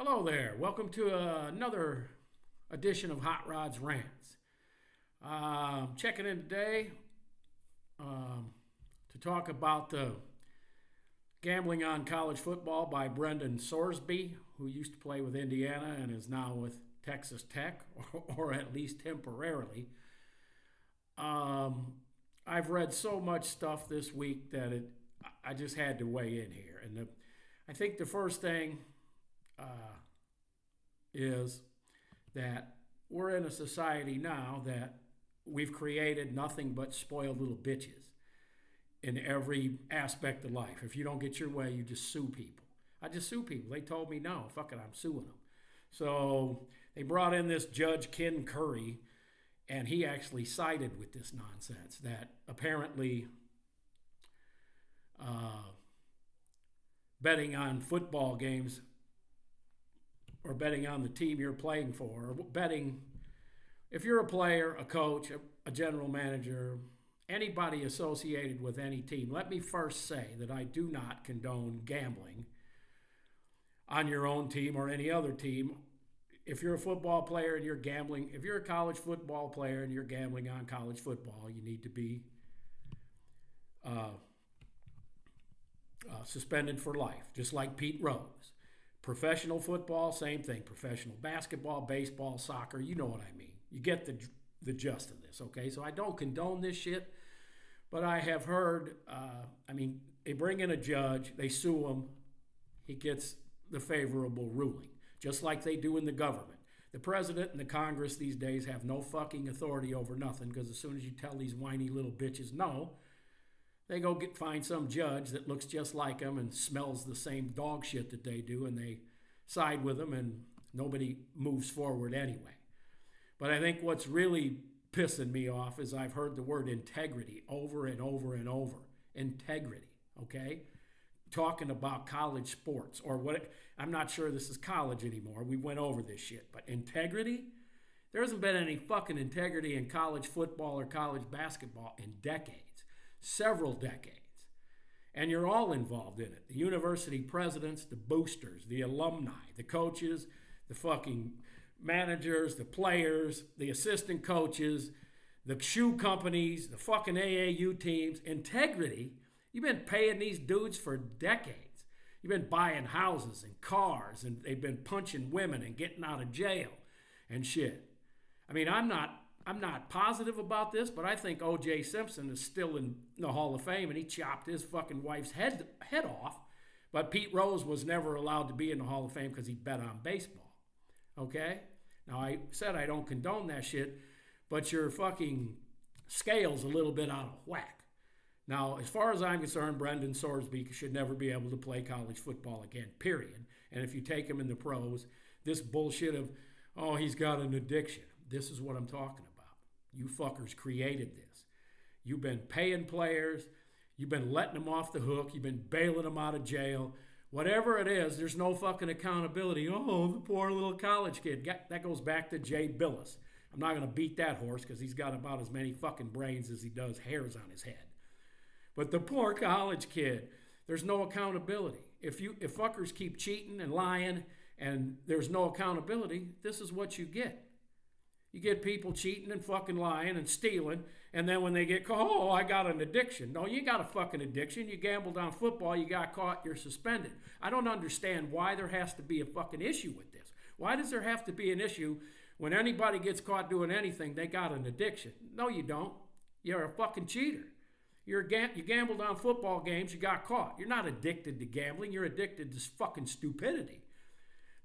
Hello there. Welcome to another edition of Hot Rod's Rants. Checking in today to talk about the gambling on college football by Brendan Sorsby, who used to play with Indiana and is now with Texas Tech, or at least temporarily. I've read so much stuff this week that I just had to weigh in here. And I think the first thing is that we're in a society now that we've created nothing but spoiled little bitches in every aspect of life. If you don't get your way, you just sue people. I just sue people. They told me no. Fuck it, I'm suing them. So they brought in this Judge Ken Curry, and he actually sided with this nonsense that apparently betting on football games or betting on the team you're playing for, or betting, if you're a player, a coach, a general manager, anybody associated with any team, let me first say that I do not condone gambling on your own team or any other team. If you're a football player and you're gambling, if you're a college football player and you're gambling on college football, you need to be suspended for life, just like Pete Rose. Professional football, same thing. Professional basketball, baseball, soccer, you know what I mean. You get the gist of this, okay? So I don't condone this shit, but I have heard, they bring in a judge, they sue him, he gets the favorable ruling, just like they do in the government. The president and the Congress these days have no fucking authority over nothing, because as soon as you tell these whiny little bitches no, they go find some judge that looks just like them and smells the same dog shit that they do, and they side with them, and nobody moves forward anyway. But I think what's really pissing me off is I've heard the word integrity over and over and over. Integrity, okay? Talking about college sports or what, I'm not sure this is college anymore. We went over this shit, but integrity? There hasn't been any fucking integrity in college football or college basketball in decades. Several decades. And you're all involved in it. The university presidents, the boosters, the alumni, the coaches, the fucking managers, the players, the assistant coaches, the shoe companies, the fucking AAU teams. Integrity? You've been paying these dudes for decades. You've been buying houses and cars, and they've been punching women and getting out of jail and shit. I mean, I'm not positive about this, but I think O.J. Simpson is still in the Hall of Fame, and he chopped his fucking wife's head off. But Pete Rose was never allowed to be in the Hall of Fame because he bet on baseball. Okay? Now, I said I don't condone that shit, but your fucking scale's a little bit out of whack. Now, as far as I'm concerned, Brendan Sorsby should never be able to play college football again, period. And if you take him in the pros, this bullshit of, oh, he's got an addiction. This is what I'm talking about. You fuckers created this. You've been paying players. You've been letting them off the hook. You've been bailing them out of jail. Whatever it is, there's no fucking accountability. Oh, the poor little college kid. That goes back to Jay Billis. I'm not going to beat that horse because he's got about as many fucking brains as he does hairs on his head. But the poor college kid, there's no accountability. If fuckers keep cheating and lying and there's no accountability, this is what you get. You get people cheating and fucking lying and stealing, and then when they get caught, oh, I got an addiction. No, you got a fucking addiction. You gambled on football, you got caught, you're suspended. I don't understand why there has to be a fucking issue with this. Why does there have to be an issue when anybody gets caught doing anything, they got an addiction? No, you don't. You're a fucking cheater. You gambled on football games, you got caught. You're not addicted to gambling, you're addicted to fucking stupidity.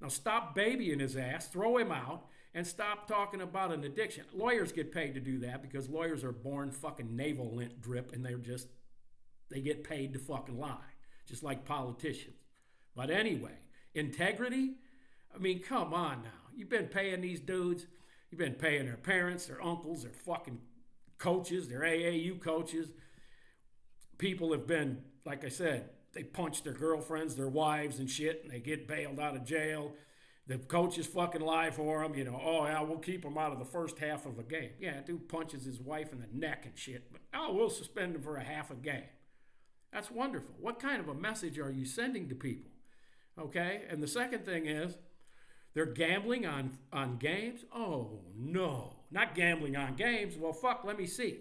Now stop babying his ass, throw him out, and stop talking about an addiction. Lawyers get paid to do that because lawyers are born fucking navel lint drip, and they get paid to fucking lie, just like politicians. But anyway, integrity? I mean, come on now. You've been paying these dudes, you've been paying their parents, their uncles, their fucking coaches, their AAU coaches. People have been, like I said, they punch their girlfriends, their wives and shit, and they get bailed out of jail. The coaches fucking lie for them, oh yeah, we'll keep him out of the first half of a game. Yeah, dude punches his wife in the neck and shit, but we'll suspend him for a half a game. That's wonderful. What kind of a message are you sending to people? Okay, and the second thing is, They're gambling on games? Oh, no. Not gambling on games. Well, fuck, let me see.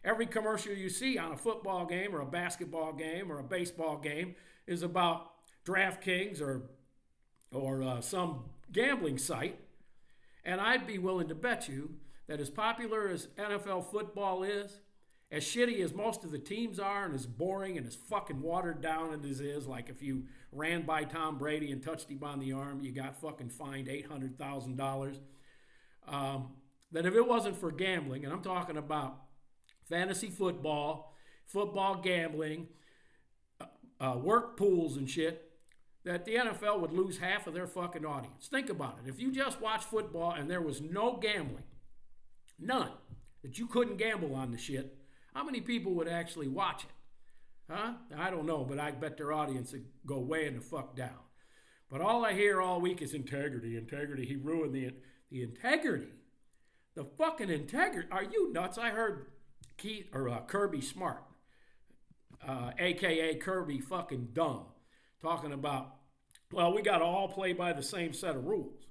Every commercial you see on a football game or a basketball game or a baseball game is about DraftKings or some gambling site. And I'd be willing to bet you that as popular as NFL football is, as shitty as most of the teams are and as boring and as fucking watered down as it is, like if you ran by Tom Brady and touched him on the arm, you got fucking fined $800,000. That if it wasn't for gambling, and I'm talking about fantasy football, football gambling, work pools and shit, that the NFL would lose half of their fucking audience. Think about it. If you just watched football and there was no gambling, none, that you couldn't gamble on the shit, how many people would actually watch it? Huh? I don't know, but I bet their audience would go way in the fuck down. But all I hear all week is integrity. He ruined the integrity. The fucking integrity. Are you nuts? I heard Kirby Smart, a.k.a. Kirby fucking Dumb, talking about, well, we got to all play by the same set of rules.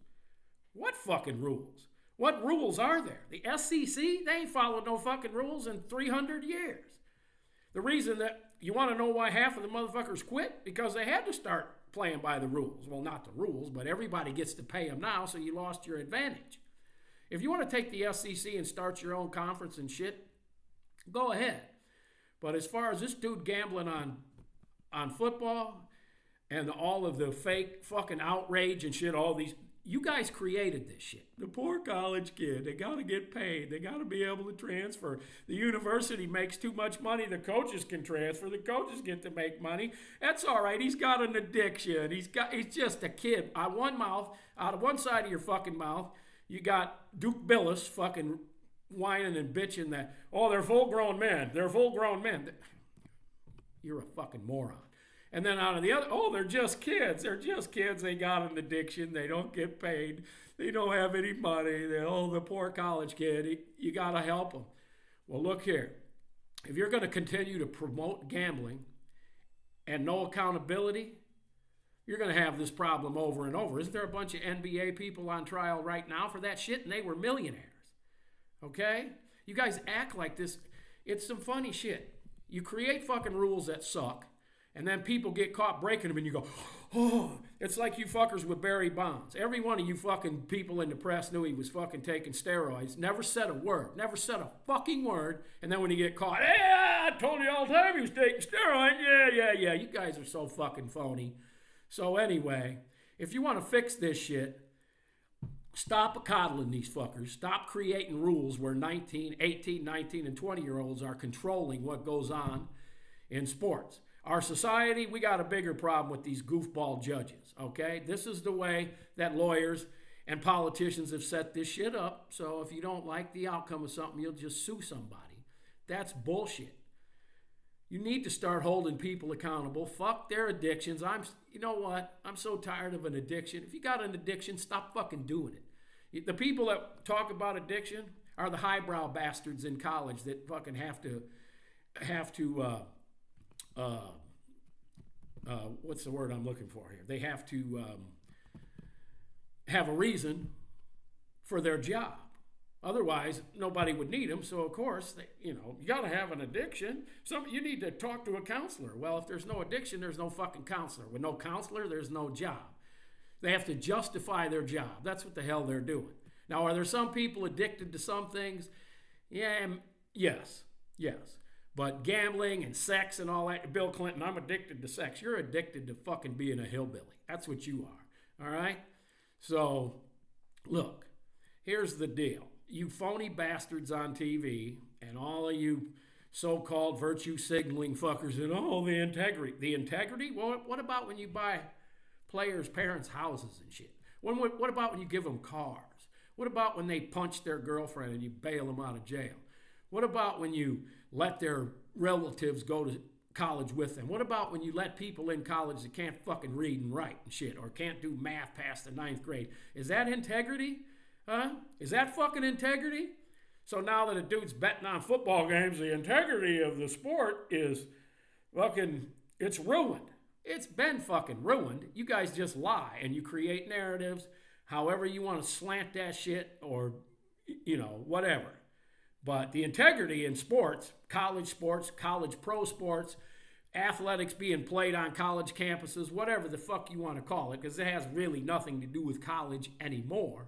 What fucking rules? What rules are there? The SEC, they ain't followed no fucking rules in 300 years. The reason that you want to know why half of the motherfuckers quit? Because they had to start playing by the rules. Well, not the rules, but everybody gets to pay them now, so you lost your advantage. If you want to take the SEC and start your own conference and shit, go ahead. But as far as this dude gambling on football and all of the fake fucking outrage and shit, all these, you guys created this shit. The poor college kid, they got to get paid. They got to be able to transfer. The university makes too much money. The coaches can transfer. The coaches get to make money. That's all right. He's got an addiction. He's just a kid. Out of one side of your fucking mouth, you got Duke Billis fucking whining and bitching that, oh, they're full-grown men. They're full-grown men. You're a fucking moron. And then out of the other, oh, they're just kids. They're just kids. They got an addiction. They don't get paid. They don't have any money. The poor college kid. You got to help them. Well, look here. If you're going to continue to promote gambling and no accountability, you're going to have this problem over and over. Isn't there a bunch of NBA people on trial right now for that shit? And they were millionaires. Okay? You guys act like this. It's some funny shit. You create fucking rules that suck. And then people get caught breaking them and you go, oh, it's like you fuckers with Barry Bonds. Every one of you fucking people in the press knew he was fucking taking steroids. Never said a word. Never said a fucking word. And then when you get caught, hey, I told you all the time he was taking steroids. Yeah. You guys are so fucking phony. So anyway, if you want to fix this shit, stop coddling these fuckers. Stop creating rules where 19, 18, 19, and 20-year-olds are controlling what goes on in sports. Our society, we got a bigger problem with these goofball judges, okay? This is the way that lawyers and politicians have set this shit up. So if you don't like the outcome of something, you'll just sue somebody. That's bullshit. You need to start holding people accountable. Fuck their addictions. You know what? I'm so tired of an addiction. If you got an addiction, stop fucking doing it. The people that talk about addiction are the highbrow bastards in college that fucking have to what's the word I'm looking for here? They have to have a reason for their job. Otherwise, nobody would need them. So, of course, you got to have an addiction. You need to talk to a counselor. Well, if there's no addiction, there's no fucking counselor. With no counselor, there's no job. They have to justify their job. That's what the hell they're doing. Now, are there some people addicted to some things? Yeah, yes. But gambling and sex and all that, Bill Clinton, I'm addicted to sex. You're addicted to fucking being a hillbilly. That's what you are, all right? So, look, here's the deal. You phony bastards on TV and all of you so-called virtue signaling fuckers and the integrity. The integrity? Well, what about when you buy players' parents' houses and shit? What about when you give them cars? What about when they punch their girlfriend and you bail them out of jail? What about when you let their relatives go to college with them? What about when you let people in college that can't fucking read and write and shit or can't do math past the 9th grade? Is that integrity? Huh? Is that fucking integrity? So now that a dude's betting on football games, the integrity of the sport is fucking, it's ruined. It's been fucking ruined. You guys just lie and you create narratives however you want to slant that shit, or, whatever. But the integrity in sports, college pro sports, athletics being played on college campuses, whatever the fuck you want to call it, because it has really nothing to do with college anymore,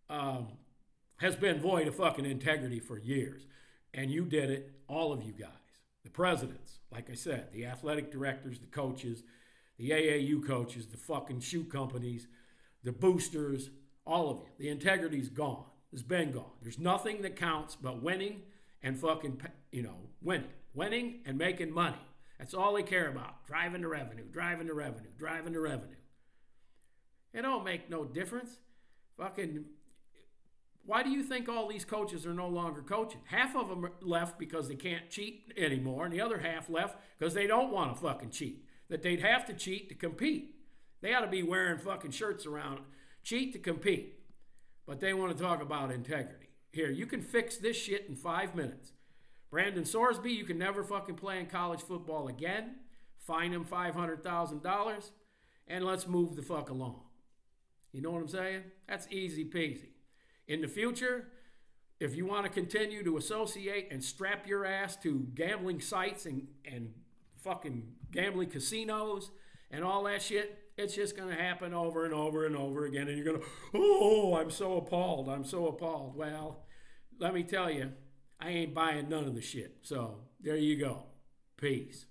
has been void of fucking integrity for years. And you did it, all of you guys. The presidents, like I said, the athletic directors, the coaches, the AAU coaches, the fucking shoe companies, the boosters, all of you. The integrity's gone. It's been gone. There's nothing that counts but winning and fucking, winning. Winning and making money. That's all they care about. Driving the revenue. It don't make no difference. Fucking, why do you think all these coaches are no longer coaching? Half of them left because they can't cheat anymore, and the other half left because they don't want to fucking cheat. That they'd have to cheat to compete. They ought to be wearing fucking shirts around, cheat to compete. But they want to talk about integrity. Here, you can fix this shit in 5 minutes. Brandon Sorsby, you can never fucking play in college football again. Fine him $500,000, and let's move the fuck along. You know what I'm saying? That's easy peasy. In the future, if you want to continue to associate and strap your ass to gambling sites and fucking gambling casinos and all that shit, it's just going to happen over and over and over again. And you're going to, oh, I'm so appalled. Well, let me tell you, I ain't buying none of the shit. So there you go. Peace.